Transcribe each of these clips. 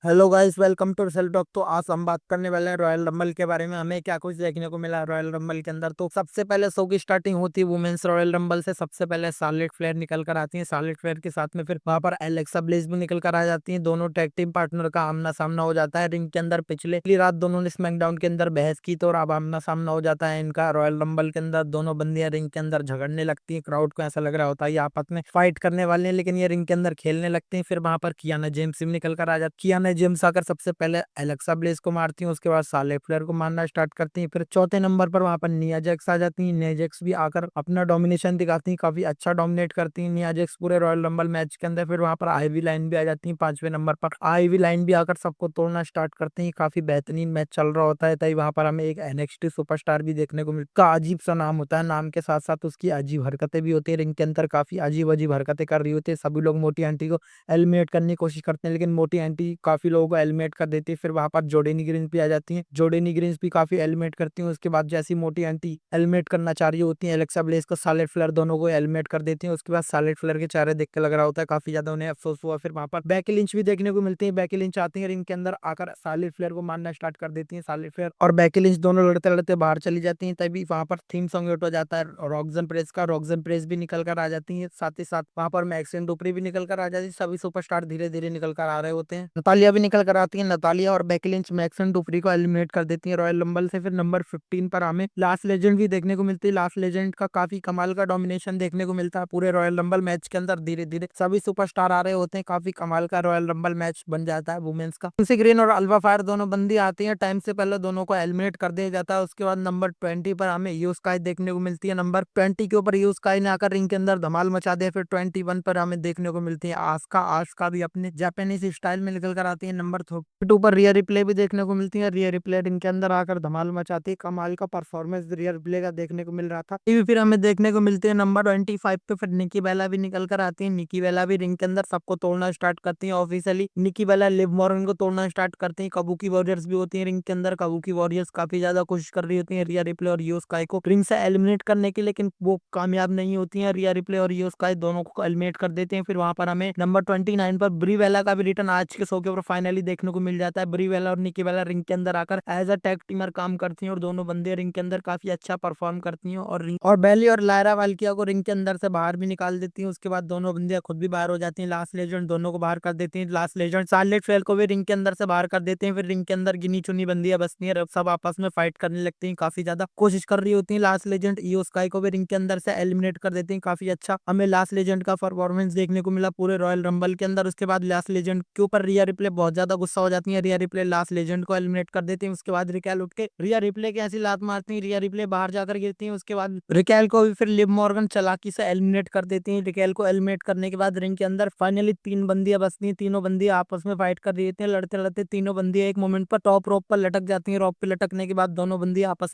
Hello guys, welcome to रिसल talk. तो आज हम बात करने वाले हैं रॉयल रंबल के बारे में। हमें क्या कुछ देखने को मिला रॉयल रंबल के अंदर। तो सबसे पहले शो की स्टार्टिंग होती है वुमेन्स रॉयल रंबल से। सबसे पहले शार्लेट फ्लेयर निकल कर आती है। शार्लेट फ्लेयर के साथ में फिर वहां पर एलेक्सा ब्लेस भी निकल कर आ जाती है। दोनों टैग टीम पार्टनर का आमना सामना हो जाता है रिंग के अंदर। पिछली रात दोनों ने स्मैकडाउन के अंदर बहस की, तो अब आमना सामना हो जाता है इनका रॉयल रंबल के अंदर। दोनों बंदियां रिंग के अंदर झगड़ने लगती है। क्राउड को ऐसा लग रहा होता है ये आपस में फाइट करने वाले हैं, लेकिन ये रिंग के अंदर खेलने लगते हैं। फिर वहां पर कियाना जेम्स भी निकल कर आ जाती है। कियाना जेम्स आकर सबसे पहले एलेक्सा ब्लेस को मारती हैं, उसके बाद शार्लेट फ्लेयर को मारना स्टार्ट करती हैं। फिर चौथे नंबर पर वहां पर निया जैक्स आ जाती हैं। निया जैक्स भी आकर अपना डोमिनेशन दिखाती हैं, काफी अच्छा डोमिनेट करती हैं निया जैक्स पूरे रॉयल रंबल मैच के अंदर। फिर वहां पर आईवी लाइन भी आ जाती है पांचवें नंबर पर। आईवी लाइन भी आकर सबको तोड़ना स्टार्ट करते हैं। काफी बेहतरीन मैच चल रहा होता है, तभी वहां पर हमें एक एनएक्सटी सुपरस्टार भी देखने को मिलता है। अजीब सा नाम होता है, नाम के साथ साथ उसकी अजीब हरकतें भी होती है। रिंग के अंदर काफी अजीब अजीब हरकतें कर रही होती है। सभी लोग मोटी आंटी को एलिमिनेट करने की कोशिश करते हैं, लेकिन मोटी आंटी काफी लोगों को एलिमिनेट कर देती है। फिर वहां पर जोडेनी ग्रीन्स भी आ जाती हैं। जोडेनी ग्रीन्स भी काफी एलिमिनेट करती हैं। उसके बाद जैसी मोटी आंटी एलिमिनेट करना चाह रही होती है एलेक्सा ब्लेस को, शार्लेट फ्लेयर दोनों को एलिमिनेट कर देती हैं। उसके बाद शार्लेट फ्लेयर के चेहरे देख के लग रहा होता है काफी ज्यादा उन्हें अफसोस हुआ। फिर वहां पर बेकी लिंच भी देखने को मिलती है। बेकी लिंच आती है रिंग के अंदर, आकर शार्लेट फ्लेयर को मारना स्टार्ट कर देती है। शार्लेट फ्लेयर और बेकी लिंच दोनों लड़ते लड़ते बाहर चली जाती हैं। तभी वहां पर थीम सॉन्ग हिट हो जाता है रॉक्सन प्रेस का। रॉक्सन प्रेस भी निकल कर आ जाती है, साथ ही साथ वहां पर मैक्सिन डुपरी भी निकल कर आ जाती है। सभी सुपरस्टार धीरे धीरे निकल कर आ रहे होते हैं। नतालिया भी निकल कर आती है। नतालिया और बेकी लिंच मैक्सिन डुपरी को एलिमिनेट कर देती है रॉयल रंबल से। फिर नंबर 15 पर हमें लास्ट लेजेंड भी देखने को मिलती है। लास्ट लेजेंड का काफी कमाल का डोमिनेशन देखने को मिलता है पूरे रॉयल रंबल मैच के अंदर। धीरे धीरे सभी सुपरस्टार आ रहे होते हैं, काफी कमाल का रॉयल रंबल मैच बन जाता है वुमेन्स का। तुलसी ग्रीन और अल्फा फायर दोनों बंदी आती है, टाइम से पहले दोनों को एलिमिनेट कर दिया जाता है। उसके बाद नंबर 20 पर हमें यू स्काई देखने को मिलती है। नंबर 20 के ऊपर यू स्काई ने आकर रिंग के अंदर धमाल मचा दिया। फिर 21 पर हमें देखने को मिलती है आस्का। आस्का भी अपने जापानीज स्टाइल में निकल कर आती है। नंबर 2 पर रियर रिप्ले भी देखने को मिलती है। रियर रिप्ले रिंग के अंदर आकर धमाल मचाती है। कमाल का परफॉर्मेंस रियर रिप्ले का देखने को मिल रहा था। ये भी फिर हमें देखने को मिलती है नंबर 25 पे। फिर निकी बेला भी निकल कर आती है। निकी बेला भी रिंग के अंदर सबको तोड़ना स्टार्ट करती है। ऑफिशियली निकी बेला लिव मॉर्गन को तोड़ना स्टार्ट करती है। कबूकी वॉरियर्स भी होती है रिंग के अंदर। कबूकी वॉरियर्स काफी ज्यादा कोशिश कर रही होती है रिया रिप्ले और यो स्काई को रिंग से एलिमिनेट करने की, लेकिन वो कामयाब नहीं होती है। रिया रिप्ले और यो स्काई दोनों को एलिमिनेट कर देते हैं। फिर वहां पर हमें नंबर 29 पर ब्री वेला का भी रिटर्न आज के शो के ऊपर फाइनली देखने को मिल जाता है। ब्री वेला और निकी वेला रिंग के अंदर आकर एज अ टैग टीमर काम करती हैं, और दोनों बंदे रिंग के अंदर काफी अच्छा परफॉर्म करती हैं, और बेली और लायरा वाल्किया को रिंग के अंदर से बाहर भी निकाल देती हैं। उसके बाद दोनों बंदियां खुद भी बाहर हो जाती हैं। लास्ट लेजेंड दोनों को बाहर कर देती हैं। लास्ट लेजेंड शार्लेट फ्लेयर को भी रिंग के अंदर से बाहर कर देते हैं। फिर रिंग के अंदर गिनी चुनी बंदियां बचती हैं, सब आपस में फाइट करने लगती हैं। काफी ज्यादा कोशिश कर रही होती है। लास्ट लेजेंड ईओ स्काई को भी रिंग के अंदर से एलिमिनेट कर देती हैं। काफी अच्छा हमें लास्ट लेजेंड का परफॉर्मेंस देखने को मिला पूरे रॉयल रंबल के अंदर। उसके बाद लास्ट लेजेंड के ऊपर रिया रिप्ले बहुत ज्यादा गुस्सा हो जाती है। रिया रिप्ले लास्ट लेजेंड को एलिमिनेट कर देती है। उसके बाद रिकैल उठ के रिया रिप्ले की ऐसी लात मारती है, रिया रिप्ले बाहर जाकर गिरती है। उसके बाद रिकैल को भी फिर लिव मॉर्गन चालाकी से एलिमिनेट कर देती है। रिकैल को एलिमिनेट करने के बाद रिंग के अंदर फाइनली 3 बंदियां बचती हैं। तीनों बंदियां आपस में फाइट कर रही थी। लड़ते लड़ते तीनों बंदियां एक मोमेंट पर टॉप रोप पर लटक जाती हैं। रोप पे लटकने के बाद दोनों बंदियां आपस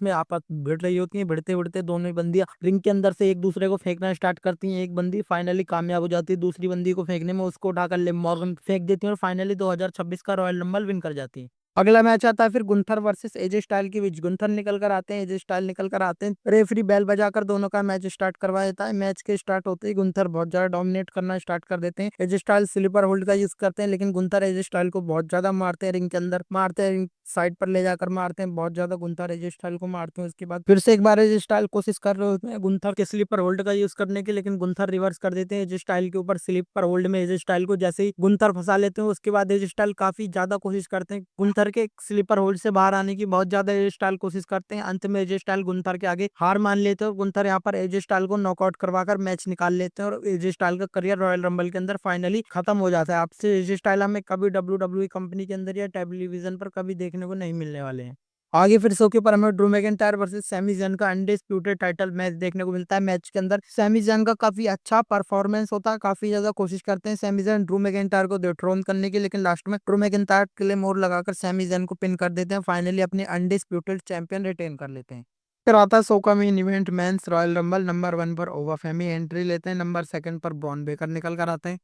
भिड़ रही होती हैं। भिड़ते भिड़ते दोनों ही बंदियां रिंग के अंदर से एक दूसरे को फेंकना स्टार्ट करती हैं। एक बंदी फाइनली कामयाब हो जाती है दूसरी बंदी को फेंकने में, उसको उठाकर लिव मॉर्गन फेंक देती है, और फाइनली 2026 का रॉयल रंबल विन कर जाती है। अगला मैच आता है फिर गुंथर वर्सेस एजे स्टाइल के बीच। गुंथर निकल कर आते हैं, एजे स्टाइल निकल कर आते हैं। रेफरी बेल बजाकर दोनों का मैच स्टार्ट करवा देता है। मैच के स्टार्ट होते ही गुंथर बहुत ज्यादा डोमिनेट करना स्टार्ट कर देते हैं। एजे स्टाइल स्लीपर होल्ड का यूज करते हैं, लेकिन गुंथर एजे स्टाइल को बहुत ज्यादा मारते हैं रिंग के अंदर। मारते हैं रिंग साइड पर ले जाकर मारते हैं बहुत ज्यादा। गुंथर एजे स्टाइल को मारते हैं। उसके बाद फिर से एक बार एजे स्टाइल कोशिश कर रहे होते हैं गुंथर के स्लीपर होल्ड का यूज करने की, लेकिन गुंथर रिवर्स कर देते हैं एजे स्टाइल के ऊपर। स्लीपर होल्ड में एजे स्टाइल को जैसे ही गुंथर फंसा लेते हैं, उसके बाद एजे स्टाइल काफी ज्यादा कोशिश करते हैं गुंथर के स्लीपर होल्ड से बाहर आने की। बहुत ज्यादा एजे स्टाइल कोशिश करते हैं। अंत में एजे स्टाइल गुंथर के आगे हार मान लेते हैं, और गुंथर यहाँ पर एजे स्टाइल को नॉकआउट करवाकर मैच निकाल लेते हैं, और एजे स्टाइल का करियर रॉयल रंबल के अंदर फाइनली खत्म हो जाता है। आपसे एजे स्टाइल हमें कभी WWE कंपनी के अंदर या टेलीविजन पर कभी देखने को नहीं मिलने वाले हैं। आगे फिर शो के ऊपर हमें Drew McIntyre versus Sami Zayn का अनडिस्प्यूटेड टाइटल मैच देखने को मिलता है। मैच के अंदर सैमी जैन का काफी अच्छा परफॉर्मेंस होता है। काफी ज्यादा कोशिश करते हैं सैमी जैन ड्रू मैकिंटायर को डिथ्रोन करने की, लेकिन लास्ट में ड्रू मैकिंटायर के लिए मोर लगाकर सैमी जैन को पिन कर देते हैं। फाइनली अपने अनडिस्प्यूटेड चैंपियन रिटेन कर लेते हैं। फिर आता है शो का main event men's Royal Rumble. Number 1 पर ओवा फेमी एंट्री लेते हैं। नंबर 2 पर ब्रॉन बेकर निकल कर आते हैं।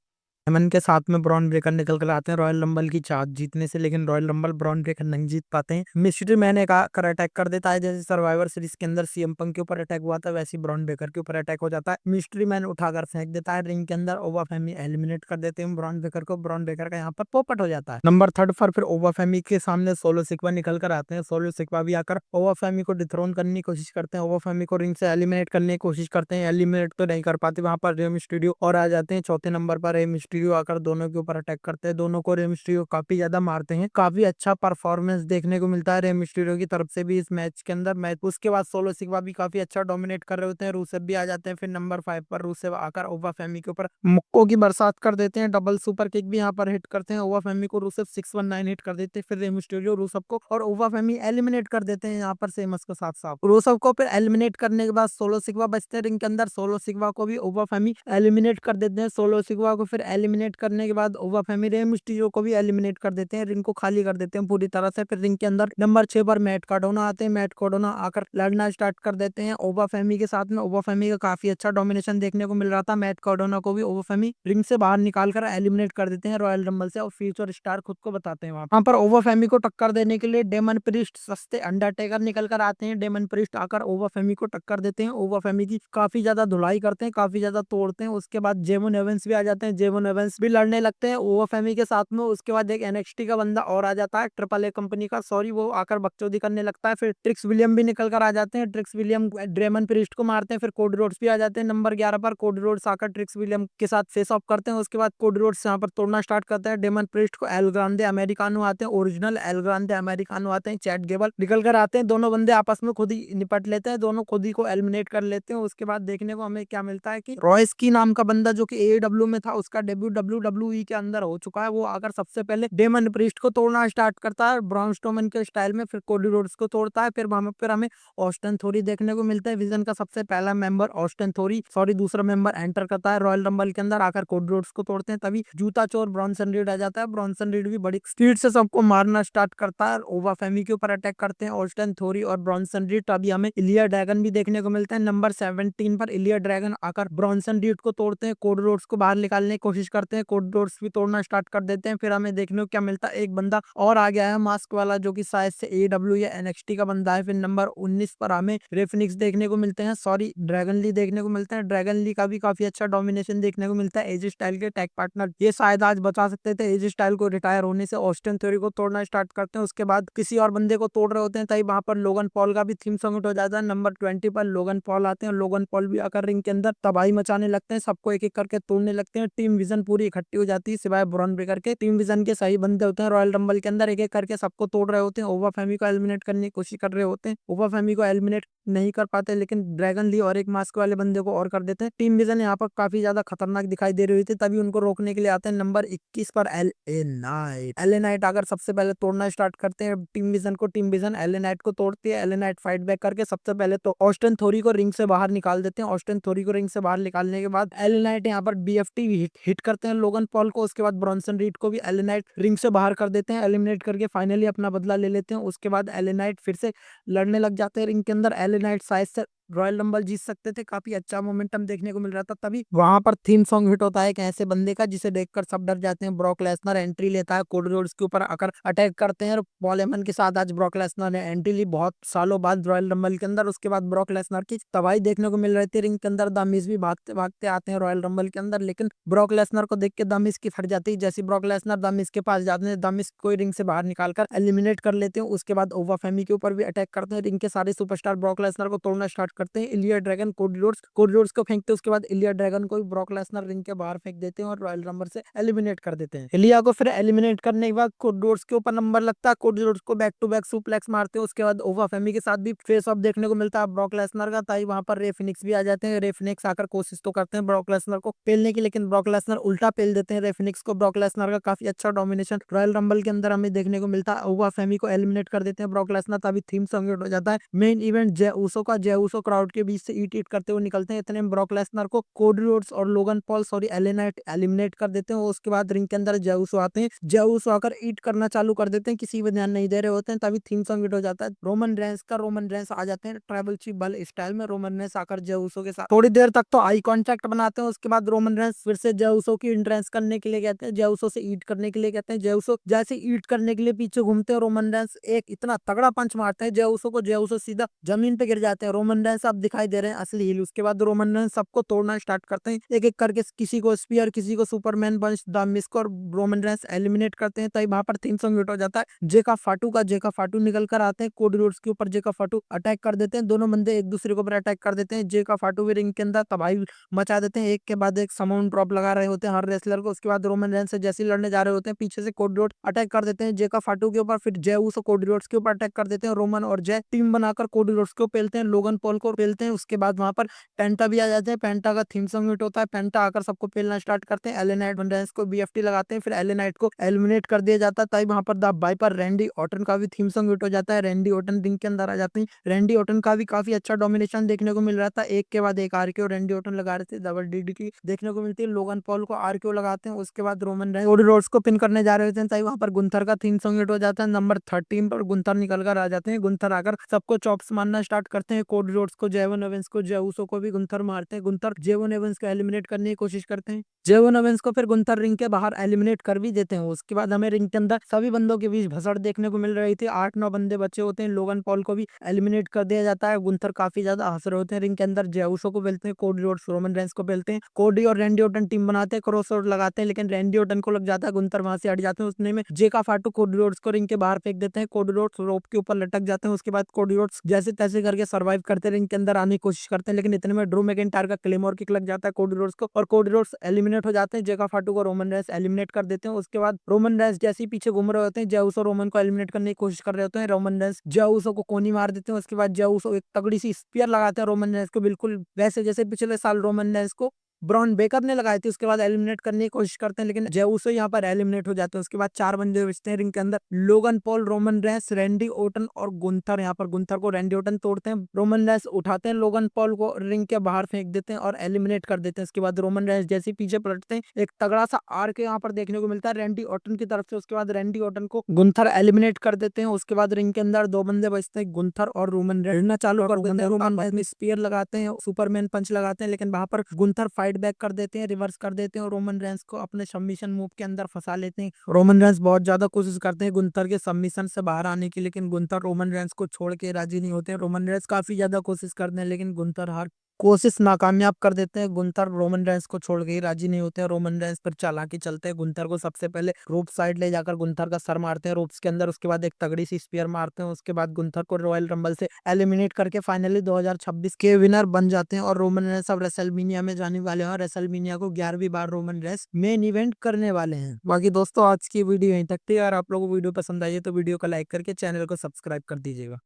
एमन के साथ में ब्रॉन ब्रेकर निकल कर आते हैं रॉयल रंबल की चार्ज जीतने से, लेकिन रॉयल रंबल ब्रॉन ब्रेकर नहीं जीत पाते हैं। मिस्ट्री मैन एक आकर अटैक कर देता है, जैसे सर्वाइवर सीरीज के अंदर सीएम पंक के ऊपर अटैक हुआ था, वैसे ब्रॉन ब्रेकर के ऊपर अटैक हो जाता है। मिस्ट्री मैन उठाकर फेंक देता है रिंग के अंदर, ओवा फैमी एलिमिनेट कर देते हैं ब्रॉन ब्रेकर को। ब्रॉन ब्रेकर का यहाँ पर पोपट हो जाता है। नंबर 3 पर फिर ओवा फैमी के सामने सोलो सिक्वा निकल कर आते हैं। सोलो सिक्वा भी आकर ओवा फैमी को डिथ्रोन करने की कोशिश करते हैं, ओवा फैमी को रिंग से एलिमिनेट करने की कोशिश करते हैं, एलिमिनेट तो नहीं कर पाते। वहां पर रेम स्टूडियो और आ जाते हैं। चौथे नंबर पर रेम स्टूडियो आकर दोनों के ऊपर अटैक करते हैं, दोनों को रेम स्टूडियो काफी ज्यादा मारते हैं। काफी अच्छा परफॉर्मेंस देखने को मिलता है रेम स्टूडियो की तरफ से भी इस मैच के अंदर। मैच उसके बाद सोलो सिग्मा भी काफी अच्छा डोमिनेट कर रहे होते हैं, रूसेफ भी आ जाते हैं। फिर नंबर 5 पर रूसेफ आकर ओवा फैमी के ऊपर मुक्कों की बरसात कर देते हैं, डबल सुपर किक भी यहाँ पर हिट करते हैं। ओवा फैमी को रूसेफ 619 हिट कर देते हैं। फिर रेम स्टूडियो रूसेफ को और ओवा फैमी एलिमिनेट कर देते हैं यहाँ पर सेमस के साथ साथ। रूसेफ को फिर एलिमिनेट करने के बाद सोलो सिग्मा बचते हैं रिंग के अंदर, सोलो सिग्मा को भी ओवा फैमी एलिमिनेट कर देते हैं। सोलो सिग्मा को फिर एलिमिनेट करने के बाद ओवा फैमी रेम मिस्टीरियो को भी एलिमिनेट कर देते हैं, रिंग को खाली कर देते हैं पूरी तरह से। फिर रिंग के अंदर नंबर 6 पर मैट कार्डोना आते हैं, मैट कार्डोना आकर लड़ना स्टार्ट कर देते हैं ओवा फैमी के साथ में। ओवा फैमी का काफी अच्छा डोमिनेशन देखने को मिल रहा था, मैट कार्डोना को भी ओवा फैमी रिंग से बाहर निकाल कर एलिमिनेट कर देते हैं रॉयल रंबल से, और फ्यूचर स्टार खुद को बताते हैं। वहां पर ओवा फैमी को टक्कर देने के लिए डेमन प्रिस्ट सस्ते अंडरटेकर निकल कर आते हैं, डेमन प्रिस्ट आकर ओवा फैमी को टक्कर देते हैं, ओवा फैमी की काफी ज्यादा धुलाई करते हैं, काफी ज्यादा तोड़ते हैं। उसके बाद जेवन एवेंस भी आ जाते हैं, जेवन एवेंस भी लड़ने लगते हैं ओवा फैमी के साथ में। उसके बाद एक एनएक्सटी का बंदा और आ जाता है, ट्रिपल ए कंपनी का, सॉरी, वो आकर बकचोदी करने लगता है। फिर ट्रिक्स विलियम भी निकल कर आ जाते हैं, ट्रिक्स विलियम ड्रेमन प्रिस्ट को मारते हैं। फिर कोडी रोड्स भी आ जाते हैं नंबर 11 पर, कोडी रोड्स आकर ट्रिक्स विलियम के साथ फेस ऑफ करते हैं। उसके बाद कोडी रोड्स यहाँ पर तोड़ना स्टार्ट करते हैं डेमन प्रिस्ट को। एल ग्रांडे अमेरिकानो आते हैं, ओरिजिनल एल ग्रांडे अमेरिकानो आते हैं, चैट गेबल निकल कर आते हैं। दोनों बंदे आपस में खुद ही निपट लेते हैं, दोनों खुद ही को एलिमिनेट कर लेते हैं। उसके बाद देखने को हमें क्या मिलता है कि रॉयस की नाम का बंदा जो कि एडब्ल्यू में था, उसका डेब्यू WWE के अंदर हो चुका है। वो आकर सबसे पहले डेमन प्रिस्ट को तोड़ना स्टार्ट करता है ब्रॉन स्ट्रोमैन के स्टाइल में, फिर कोडी रोड्स को तोड़ता है। फिर वहां पर हमें ऑस्टन थोरी देखने को मिलता है, विजन का सबसे पहला मेंबर ऑस्टन थोरी, सॉरी दूसरा मेंबर एंटर करता है रॉयल रंबल के अंदर, आकर कोडी रोड्स को तोड़ते हैं। तभी जूता चोर ब्रॉन्सन रीड आ जाता है, ब्रॉन्सन रीड भी बड़ी स्पीड से सबको मारना स्टार्ट करता है, ओवा फैमी के ऊपर अटैक करते हैं ऑस्टन थोरी और ब्रॉन्सन रीड। तभी हमें इलिया ड्रैगन भी देखने को मिलता है, नंबर 17 पर इलिया ड्रैगन आकर ब्रॉन्सन रीड को तोड़ते हैं, कोडी रोड्स को बाहर निकालने की कोशिश करते हैं, कोडी रोड्स भी तोड़ना स्टार्ट कर देते हैं। फिर हमें देखने को क्या मिलता है, एक बंदा और आ गया है मास्क वाला, जो कि शायद से AEW या NXT का बंदा है। फिर नंबर 19 पर हमें रेफिनिक्स देखने को मिलते हैं, सॉरी ड्रैगन ली देखने को मिलते हैं। ड्रैगन ली का भी काफी अच्छा डोमिनेशन देखने को मिलता है, एजी स्टाइल के टैग पार्टनर ये शायद आज बचा सकते थे एजी स्टाइल को रिटायर होने से। ऑस्टिन थ्योरी को तोड़ना स्टार्ट करते हैं, उसके बाद किसी और बंदे को तोड़ रहे होते हैं, तभी वहां पर लोगन पॉल का भी थीम सॉन्ग हिट हो जाता है। नंबर 20 पर लोगन पॉल आते हैं, लोगन पॉल भी आकर रिंग के अंदर तबाही मचाने लगते हैं, सबको एक एक करके तोड़ने लगते हैं। टीम विजन पूरी इकट्ठी हो जाती है सिवाय ब्रॉन ब्रेकर के। टीम विजन के सही बंदे होते हैं रॉयल रंबल के अंदर, एक एक करके सबको तोड़ रहे होते हैं, ओवा फैमी को एलिमिनेट करने की कोशिश कर रहे होते हैं। ओवा फैमी को एलिमिनेट नहीं कर पाते, लेकिन ड्रैगन ली और एक मास्क वाले बंदे को और कर देते हैं। टीम विजन यहाँ पर काफी ज्यादा खतरनाक दिखाई दे रही थी, तभी उनको रोकने के लिए आते हैं नंबर 21 पर LA नाइट। LA नाइट आकर सबसे पहले तोड़ना स्टार्ट करते हैं टीम विजन को, टीम विजन LA नाइट को तोड़ती है। LA नाइट फाइट बैक करके सबसे पहले तो ऑस्टन थोरी को रिंग से बाहर निकाल देते हैं, ऑस्टन थोरी को रिंग से बाहर निकालने के बाद LA नाइट यहाँ पर BFT हिट करते हैं लोगन पॉल को। उसके बाद ब्रॉन्सन रीड को भी LA नाइट रिंग से बाहर कर देते हैं, एलिमिनेट करके फाइनली अपना बदला ले लेते हैं। उसके बाद LA नाइट फिर से लड़ने लग जाते हैं रिंग के अंदर। LA नाइट शायद से रॉयल रंबल जीत सकते थे, काफी अच्छा मोमेंटम देखने को मिल रहा था। तभी वहां पर थीम सॉन्ग हिट होता है एक ऐसे बंदे का जिसे देखकर सब डर जाते हैं। ब्रॉक लेसनर एंट्री लेता है, कोडी रोड्स के ऊपर आकर अटैक करते हैं, और पॉल हेमन के साथ आज ब्रॉक लेसनर ने एंट्री ली बहुत सालों बाद रॉयल रंबल के अंदर। उसके बाद ब्रॉक लेसनर की तबाही देखने को मिल रही थी रिंग के अंदर, द मिज भी भागते भागते आते हैं रॉयल रंबल के अंदर, लेकिन ब्रॉक लेसनर को देख के द मिज की फट जाती है। जैसे ब्रॉक लेसनर द मिज के पास जाते हैं, द मिज को रिंग से बाहर निकालकर एलिमिनेट कर लेते हैं। उसके बाद ओवा फैमी के ऊपर भी अटैक करते हैं, रिंग के सारे सुपरस्टार ब्रॉक लेसनर को तोड़ना स्टार्ट करते हैं। इलिया ड्रैगन कोडी रोड्स को फेंकते हैं, उसके बाद इलिया ड्रैगन को ब्रॉक लेसनर रिंग के बाहर फेंक देते हैं और रॉयल रंबल से एलिमिनेट कर देते हैं। इलिया को फिर एलिमिनेट करने के बाद कोडी रोड्स के ऊपर नंबर लगता है, कोडी रोड्स को बैक टू बैक सुप्लेक्स मारते हैं। उसके बाद ओवा फैमी के साथ भी फेस ऑफ देखने को मिलता है ब्रॉक लेसनर का, ताई वहां पर रे फिनिक्स भी आ जाते हैं। रे फिनिक्स आकर कोशिश तो करते हैं ब्रॉक लेसनर को पेलने की, लेकिन ब्रॉक लेसनर उल्टा पेल देते हैं रे फिनिक्स को। ब्रॉक लेसनर का काफी अच्छा डोमिनेशन रॉयल रंबल के अंदर हमें देखने को मिलता है। ओवा फैमी को एलिमिनेट कर देते हैं ब्रॉक लेसनर, तभी थीम सॉन्ग हो जाता है। मेन इवेंट जय ऊसो का, जय ऊसो क्राउड के बीच से ईट ईट करते हुए निकलते हैं। इतने में ब्रॉक लेसनर को कोडी रोड्स और Logan Paul sorry LA Knight eliminate कर देते हैं। उसके बाद रिंग के अंदर जेउसो आते हैं, जेउसो आकर ईट करना चालू कर देते हैं, किसी भी ध्यान नहीं दे रहे होते हैं। तभी थीम सॉन्ग हिट हो जाता है रोमन रेंस का। रोमन रेंस आ जाते हैं ट्राइबल चीफ बल स्टाइल में। रोमन रेंस आकर जेउसो के साथ थोड़ी देर तक तो आई कांटेक्ट बनाते हैं। उसके बाद रोमन रेंस फिर से जेउसो की एंट्रेंस करने के लिए कहते हैं, जेउसो से ईट करने के लिए कहते हैं। जेउसो जैसे ईट करने के लिए पीछे घूमते हैं, रोमन रेंस एक इतना तगड़ा पंच मारते हैं जेउसो को, जेउसो सीधा जमीन पे गिर जाते हैं। रोमन रेंस अब दिखाई दे रहे हैं असली हील। उसके बाद रोमन रेंस सबको तोड़ना स्टार्ट करते हैं एक एक करके, किसी को स्पीयर, किसी को सुपरमैन पंच, द मिस्क, और रोमन रेंस एलिमिनेट करते हैं। तभी वहां पर थीम सॉन्ग हिट हो जाता है जेका फाटू का। जेका फाटू निकल कर आते हैं कोडी रोड्स के ऊपर, जेका फाटू अटैक कर देते हैं। दोनों बंदे एक दूसरे के ऊपर अटैक कर देते हैं। जेका फाटू भी रिंग के अंदर तबाही मचा देते हैं, एक के बाद एक साउंड ड्रॉप लगा रहे होते हैं हर रेसलर को। उसके बाद रोमन रेंस से जैसे ही लड़ने जा रहे होते हैं, पीछे से कोडी रोड अटैक कर देते हैं जेका फाटू के ऊपर। फिर जय उस कोडी रोड्स के ऊपर अटैक कर देते हैं। रोमन और जय टीम बनाकर कोडी रोड्स को पेलते हैं, लोगन पॉल को पेलते हैं। उसके बाद वहां पर पेंटा भी आ जाते हैं। पेंटा का थीम सॉन्ग हिट होता है। पेंटा आकर सबको पेलना स्टार्ट करते हैं। एले नाइट रेंस को बीएफटी लगाते हैं, फिर एले नाइट को एलिमिनेट कर दिया जाता है। तभी वहां पर द बाइपर रैंडी ऑर्टन का भी थीम सॉन्ग हिट हो जाता है। रैंडी ऑर्टन रिंग के अंदर आ जाते हैं। रैंडी ऑर्टन का भी काफी अच्छा डोमिनेशन देखने को मिल रहा था, एक के बाद एक आरकेओ रैंडी ऑर्टन लगा रहे थे। डबल डीडीटी देखने को मिलती है, लोगन पॉल को आरकेओ लगाते हैं। उसके बाद रोमन रेंस कोडी रोड्स को पिन करने जा रहे होते हैं, तभी वहां पर गुंथर का थीम सॉन्ग हिट हो जाता है। नंबर 13 पर गुंथर निकल कर आ जाते हैं। गुंथर आकर सबको चॉप्स मारना स्टार्ट करते हैं, कोडी रोड्स को, जेवन एवेंस को, जेउसो को भी गुंथर मारते हैं। गुंथर जेवन एवेंस को एलिमिनेट करने की कोशिश करते हैं। जेवन एवेंस को फिर गुंथर रिंग के बाहर एलिमिनेट कर भी देते हैं। उसके बाद हमें रिंग के अंदर सभी बंदों के बीच भसड़ देखने को मिल रही थी। 8-9 बंदे बचे होते हैं। लोगन पॉल को भी एलिमिनेट कर दिया जाता है। गुंथर काफी ज्यादा हंस रहे होते हैं रिंग के अंदर। जेउसो को बेलते हैं, कोडी रोड्स रोमन रेंस को बेलते हैं। कोडी और रैंडी ऑर्टन टीम बनाते हैं, क्रॉस रोड लगाते हैं, लेकिन रैंडी ऑर्टन को लग जाता है। गुंथर वहां से हट जाते हैं। उसने में जेका फाटू कोडी रोड्स को रिंग के बाहर फेंक देते हैं। कोडी रोड्स रोप के ऊपर लटक जाते हैं। उसके बाद कोडी रोड्स जैसे तैसे करके सर्वाइव करते रिंग के अंदर आने की कोशिश करते हैं, लेकिन इतने में ड्रू मैकिंटायर का क्लेमोर किक लग जाता है कोडी रोड्स को, और कोडी रोड्स एलिमिनेट हो जाते हैं। जेका फाटू को रोमन रेंस एलिमिनेट कर देते हैं। उसके बाद रोमन रेंस जैसे ही पीछे घूम रहे होते हैं, जेउसो रोमन को एलिमिनेट करने की कोशिश कर रहे होते हैं। रोमन रेंस जेउसो को कोनी मार देते हैं। उसके बाद जेउसो एक तगड़ी सी स्पीयर लगाते हैं रोमन रेंस को, बिल्कुल वैसे जैसे पिछले साल रोमन रेंस को ब्रॉन बेकर ने लगाई थी। उसके बाद एलिमिनेट करने की कोशिश करते हैं, लेकिन जेउसो यहाँ पर एलिमिनेट हो जाते हैं। उसके बाद 4 बंदे बचते हैं रिंग के अंदर, Logan Paul, Roman Reigns, Randy Orton और गुंथर। यहाँ पर गुंथर को रैंडी ओटन तोड़ते हैं। रोमन रेंस उठाते हैं, लोगन पॉल को रिंग के बाहर फेंक देते हैं और एलिमिनेट कर देते हैं। उसके बाद रोमन रेंस जैसे ही पीछे पलटते हैं, एक तगड़ा सा आर के यहाँ पर देखने को मिलता है रैंडी ओटन की तरफ से। उसके बाद रैंडी ओटन को गुंथर एलिमिनेट कर देते हैं। उसके बाद रिंग के अंदर 2 बंदे बचते हैं, गुंथर और रोमन रेंस चालू कर देते हैं। रोमन रेंस स्पीयर लगाते हैं, सुपरमैन पंच लगाते हैं, लेकिन वहां पर गुंथर फाइट बैक कर देते हैं, रिवर्स कर देते हैं और रोमन रेंस को अपने सबमिशन मूव के अंदर फंसा लेते हैं। रोमन रेंस बहुत ज्यादा कोशिश करते हैं गुंथर के सबमिशन से बाहर आने की, लेकिन गुंथर रोमन रेंस को छोड़ के राजी नहीं होते हैं। रोमन रेंस काफी ज्यादा कोशिश करते हैं, लेकिन गुंथर हार कोशिश नाकामयाब कर देते हैं। गुंथर रोमन रेंस को छोड़ के ही राजी नहीं होते हैं। रोमन रेंस पर चालाकी चलते हैं। गुंथर को सबसे पहले रोप साइड ले जाकर गुंथर का सर मारते हैं रोप्स के अंदर। उसके बाद एक तगड़ी सी स्पीयर मारते हैं। उसके बाद गुंथर को रॉयल रंबल से एलिमिनेट करके फाइनली 2026 के विनर बन जाते हैं और रोमन रेंस अब रेसलमेनिया में जाने वाले हैं और रेसलमेनिया को 11वीं बार रोमन रेंस मेन इवेंट करने वाले हैं। बाकी दोस्तों आज की वीडियो यहीं तक थी। अगर आप लोगों को वीडियो पसंद आई है तो वीडियो को लाइक करके चैनल को सब्सक्राइब कर दीजिएगा।